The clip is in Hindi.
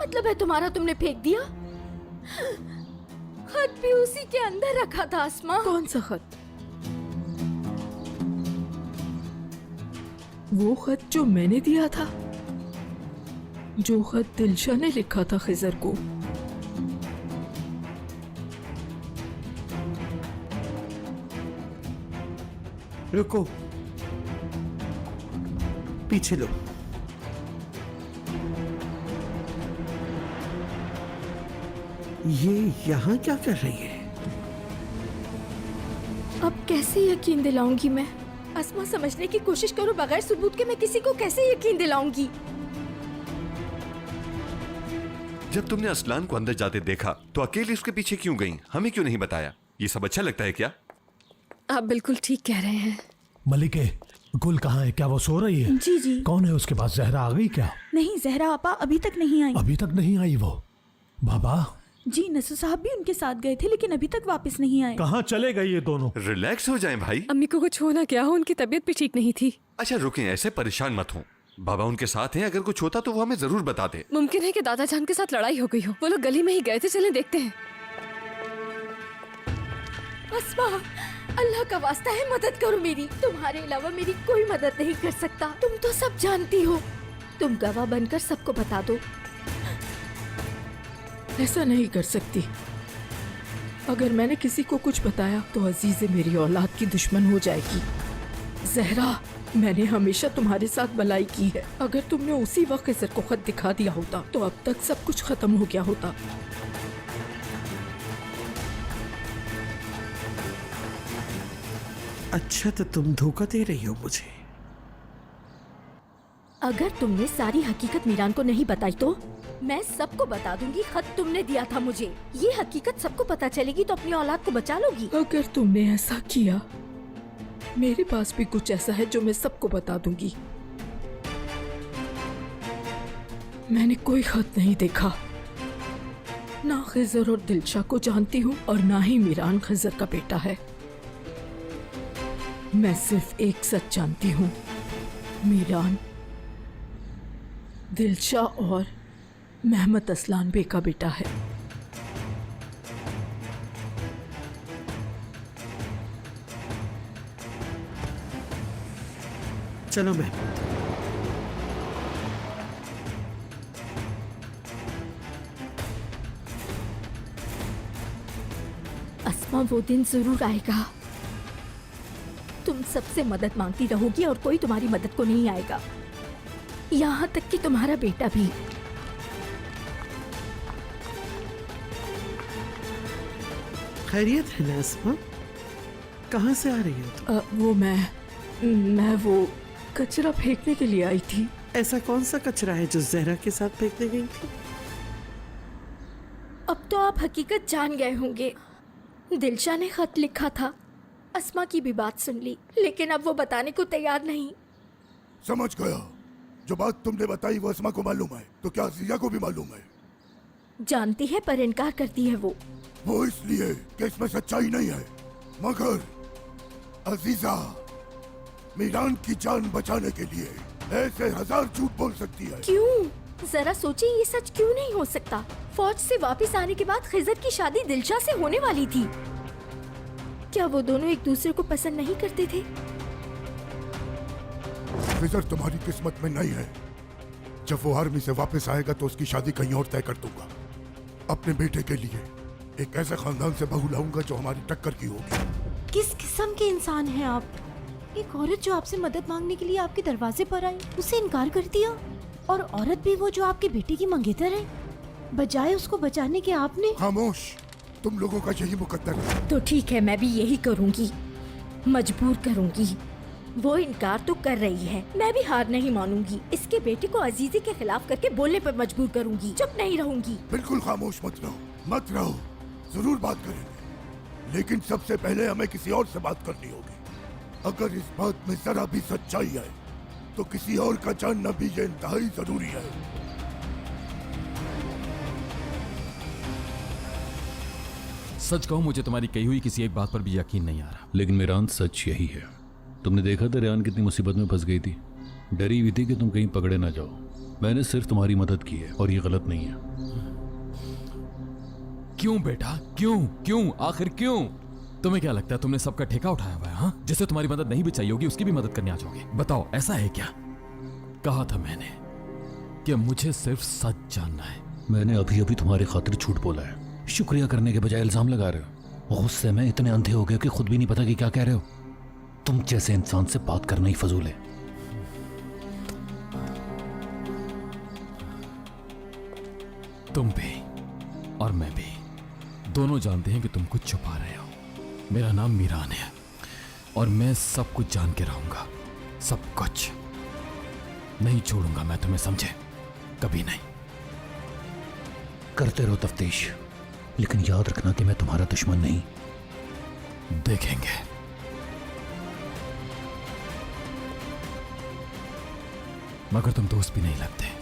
मतलब है तुम्हारा? तुमने फेंक दिया? खत भी उसी के अंदर रखा था अस्मा। कौन सा खत? वो खत जो मैंने दिया था, जो खत दिलशा ने लिखा था खिजर को। रुको, पीछे लो। ये यहाँ क्या कर रही है? अब कैसे यकीन दिलाऊंगी मैं? अस्मा, समझने की कोशिश करो। बगैर सबूत के मैं किसी को कैसे यकीन दिलाऊंगी? जब तुमने असलान को अंदर जाते देखा तो अकेले उसके पीछे क्यों गई? हमें क्यों नहीं बताया? ये सब अच्छा लगता है क्या? आप बिल्कुल ठीक कह रहे हैं। मलिके, गुल कहाँ है? क्या वो सो रही है? जी जी। कौन है उसके पास? जहरा आ गई क्या? नहीं, जहरा आपा अभी तक नहीं आई। अभी तक नहीं आई वो? बाबा जी, नसर साहब भी उनके साथ गए थे लेकिन अभी तक वापस नहीं आए। कहाँ चले गए ये दोनों? रिलैक्स हो जाएं भाई। अम्मी को कुछ होना क्या हो, उनकी तबीयत भी ठीक नहीं थी। अच्छा रुकें, ऐसे परेशान मत हो। बाबा उनके साथ हैं, अगर कुछ होता तो वो हमें जरूर बताते। मुमकिन है कि दादा जान के साथ लड़ाई हो गई हो। वो लोग गली में ही गए थे, चलें देखते हैं। अस्मा, अल्लाह का वास्ता है, मदद करो मेरी। तुम्हारे अलावा मेरी कोई मदद नहीं कर सकता। तुम तो सब जानती हो। तुम गवाह बनकर सबको बता दो। ऐसा नहीं कर सकती। अगर मैंने किसी को कुछ बताया तो अजीज़े मेरी औलाद की दुश्मन हो जाएगी। जहरा, मैंने हमेशा तुम्हारे साथ भलाई की है। अगर तुमने उसी वक्त खिजर को खत दिखा दिया होता तो अब तक सब कुछ खत्म हो गया होता। अच्छा, तो तुम धोखा दे रही हो मुझे? अगर तुमने सारी हकीकत मीरान को नहीं बताई तो मैं सबको बता दूंगी। खत तुमने दिया था मुझे। ये हकीकत सबको पता चलेगी तो अपनी औलाद को बचा लोगी। अगर तुमने ऐसा किया, मेरे पास भी कुछ ऐसा है जो मैं सबको बता दूंगी। मैंने कोई खत नहीं देखा, ना खिजर और दिलशा को जानती हूँ और ना ही मीरान खिजर का बेटा है। मैं सिर्फ एक सच जानती हूँ, मीरान दिलशा और मेहमद असलान बे का बेटा है। चलो मैं अस्मा, वो दिन जरूर आएगा। तुम सबसे मदद मांगती रहोगी और कोई तुम्हारी मदद को नहीं आएगा, यहाँ तक कि तुम्हारा बेटा भी। खैरियत है ना अस्मा? कहाँ से आ रही हो तुम? वो मैं वो कचरा फेंकने के लिए आई थी। ऐसा कौन सा कचरा है जो जहरा के साथ फेंकने गई थी? अब तो आप हकीकत जान गए होंगे। दिलशा ने खत लिखा था। अस्मा की भी बात सुन ली, लेकिन अब वो बताने को तैयार नहीं। समझ गया। जो बात तुमने बताई वो अस्मा को मालूम है, तो क्या अजीजा को भी मालूम है? जानती है पर इनकार करती है वो इसलिए कि इसमें सच्चाई नहीं है। मगर अजीजा मीरान की जान बचाने के लिए ऐसे 1000 झूठ बोल सकती है। क्यों? जरा सोचिए, ये सच क्यों नहीं हो सकता? फौज से वापस आने के बाद खिजर की शादी दिलशा से होने वाली थी। क्या वो दोनों एक दूसरे को पसंद नहीं करते थे? खिजर तुम्हारी किस्मत में नहीं है। जब वो आर्मी से वापस आएगा तो उसकी शादी कहीं और तय कर दूंगा। अपने बेटे के लिए एक ऐसे खानदान से बहू लाऊंगा जो हमारी टक्कर की होगी। किस किस्म के इंसान हैं आप? एक औरत जो आपसे मदद मांगने के लिए आपके दरवाजे पर आई, उसे इनकार कर दिया। और औरत भी वो जो आपके बेटे की मंगेतर है, बजाय उसको बचाने के आपने। खामोश, तुम लोगों का यही मुकद्दर है। तो ठीक है, मैं भी यही करूंगी, मजबूर करूंगी। वो इनकार तो कर रही है, मैं भी हार नहीं मानूंगी। इसके बेटे को अजीजी के खिलाफ करके बोलने पर मजबूर करूंगी। चुप नहीं रहूंगी। बिल्कुल खामोश मत रहो, मत रहो। जरूर बात करेंगे, लेकिन सबसे पहले हमें किसी और से बात करनी होगी। अगर इस बात में जरा भी सच्चाई है तो किसी और का जानना भी ये इंतहाई जरूरी है। सच कहूं, मुझे तुम्हारी कही हुई किसी एक बात पर भी यकीन नहीं आ रहा। लेकिन मेरान, सच यही है। तुमने देखा था रेहान कितनी मुसीबत में फंस गई थी। डरी हुई थी कि तुम कहीं पकड़े ना जाओ। मैंने सिर्फ तुम्हारी मदद की है और ये गलत नहीं है। क्यों बेटा, क्यों क्यों आखिर क्यों? तुम्हें क्या लगता है तुमने सबका ठेका उठाया हुआ है? हाँ, जिसे तुम्हारी मदद नहीं भी चाहिए होगी उसकी भी मदद करने आ जाओगे। बताओ, ऐसा है क्या? कहा था मैंने कि मुझे सिर्फ सच जानना है। मैंने अभी अभी तुम्हारी खातिर झूठ बोला है। शुक्रिया करने के बजाय इल्जाम लगा रहे हो। गुस्से में इतने अंधे हो गए कि खुद भी नहीं पता कि क्या कह रहे हो। तुम जैसे इंसान से बात करना ही फजूल है। तुम भी और मैं भी दोनों जानते हैं कि तुम कुछ छुपा रहे हो। मेरा नाम मीरान है और मैं सब कुछ जान के रहूंगा, सब कुछ। नहीं छोड़ूंगा मैं तुम्हें, समझे? कभी नहीं। करते रहो तफ्तीश, लेकिन याद रखना कि मैं तुम्हारा दुश्मन नहीं। देखेंगे। मगर तुम दोस्त भी नहीं लगते।